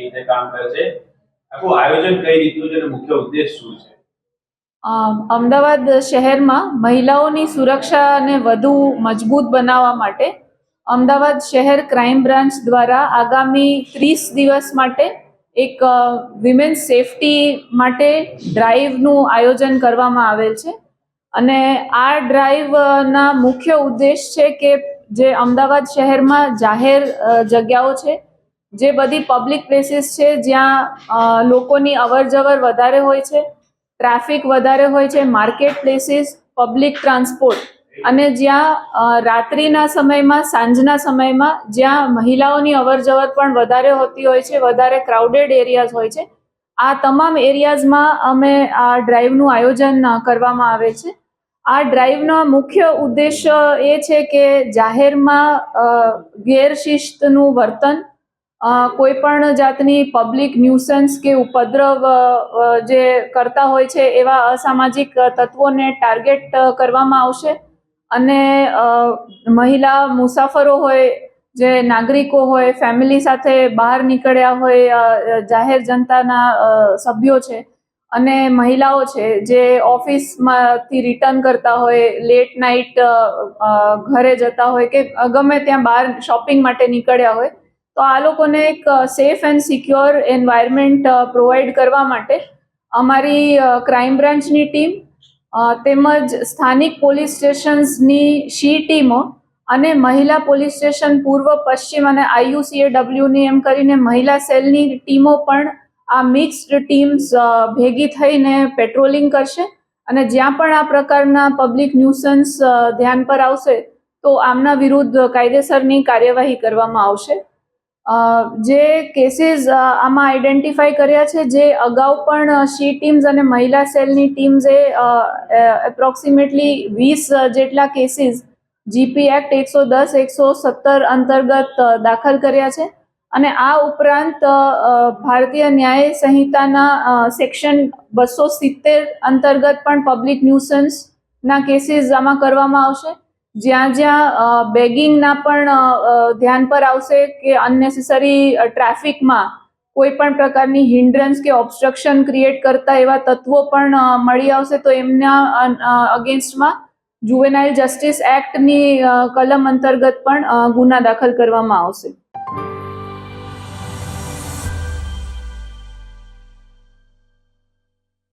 કેવી રીતે કામ કરે છે, આખું આયોજન કઈ રીતનું છે અને મુખ્ય ઉદ્દેશ શું છે? અમદાવાદ શહેરમાં મહિલાઓની સુરક્ષાને વધુ મજબૂત બનાવવા માટે અમદાવાદ શહેર ક્રાઇમ બ્રાન્ચ દ્વારા આગામી 30 દિવસ માટે એક વિમેન્સ સેફટી માટે ડ્રાઈવનું આયોજન કરવામાં આવેલ છે. અને આ ડ્રાઈવના મુખ્ય ઉદ્દેશ છે કે જે અમદાવાદ શહેરમાં જાહેર જગ્યાઓ છે, જે બધી પબ્લિક પ્લેસીસ છે જ્યાં લોકોની અવરજવર વધારે હોય છે, ટ્રાફિક વધારે હોય છે, માર્કેટ પ્લેસીસ, પબ્લિક ટ્રાન્સપોર્ટ, અને જ્યાં રાત્રિના સમયમાં, સાંજના સમયમાં જ્યાં મહિલાઓની અવરજવર પણ વધારે હોતી હોય છે, વધારે ક્રાઉડેડ એરિયાઝ હોય છે, આ તમામ એરિયાઝમાં અમે આ ડ્રાઈવનું આયોજન કરવામાં આવે છે. આ ડ્રાઈવનો મુખ્ય ઉદ્દેશ્ય એ છે કે જાહેરમાં ગેરશિસ્તનું વર્તન, કોઈ પણ જાતની પબ્લિક ન્યુસન્સ કે ઉપદ્રવ જે કરતા હોય છે એવા અસામાજિક તત્વોને ટાર્ગેટ કરવામાં આવશે. અને મહિલા મુસાફરો હોય, જે નાગરિકો હોય, ફેમિલી સાથે બહાર નીકળ્યા હોય, જાહેર જનતાના સભ્યો છે અને મહિલાઓ છે જે ઓફિસમાંથી રિટર્ન કરતા હોય, લેટ નાઇટ ઘરે જતા હોય કે ગમે ત્યાં બહાર શોપિંગ માટે નીકળ્યા હોય, તો આ લોકોને એક safe and secure environment provide કરવા માટે અમારી ક્રાઇમ બ્રાન્ચની ટીમ તેમજ સ્થાનિક પોલીસ સ્ટેશન્સની શી ટીમો અને મહિલા પોલીસ સ્ટેશન પૂર્વ, પશ્ચિમ અને IUCAWની એમ કરીને મહિલા સેલની ટીમો પણ આ મિક્સ્ડ ટીમ્સ ભેગી થઈને પેટ્રોલિંગ કરશે. અને જ્યાં પણ આ પ્રકારના પબ્લિક ન્યુસન્સ ધ્યાન પર આવશે તો આમના વિરુદ્ધ કાયદેસરની કાર્યવાહી કરવામાં આવશે. જે કેસીસ આમાં આઈડેન્ટિફાઈ કર્યા છે, જે અગાઉ પણ શી ટીમ્સ અને મહિલા સેલની ટીમ્સે એપ્રોક્સિમેટલી 20 જેટલા કેસીસ GP એક્ટ 110, 117 અંતર્ગત દાખલ કર્યા છે. અને આ ઉપરાંત ભારતીય ન્યાય સંહિતાના સેક્શન 270 અંતર્ગત પણ પબ્લિક ન્યુસન્સના કેસીસ આમાં કરવામાં આવશે. જ્યાં જ્યાં બેગિંગના પણ ધ્યાન પર આવશે કે અનનેસેસરી ટ્રાફિકમાં કોઈ પણ પ્રકારની હિન્ડ્રન્સ કે ઓબ્સ્ટ્રક્શન ક્રિએટ કરતા એવા તત્વો પણ મળી આવશે, તો એમના અગેન્સ્ટમાં જુવેનાઇલ જસ્ટિસ એક્ટની કલમ અંતર્ગત પણ ગુના દાખલ કરવામાં આવશે.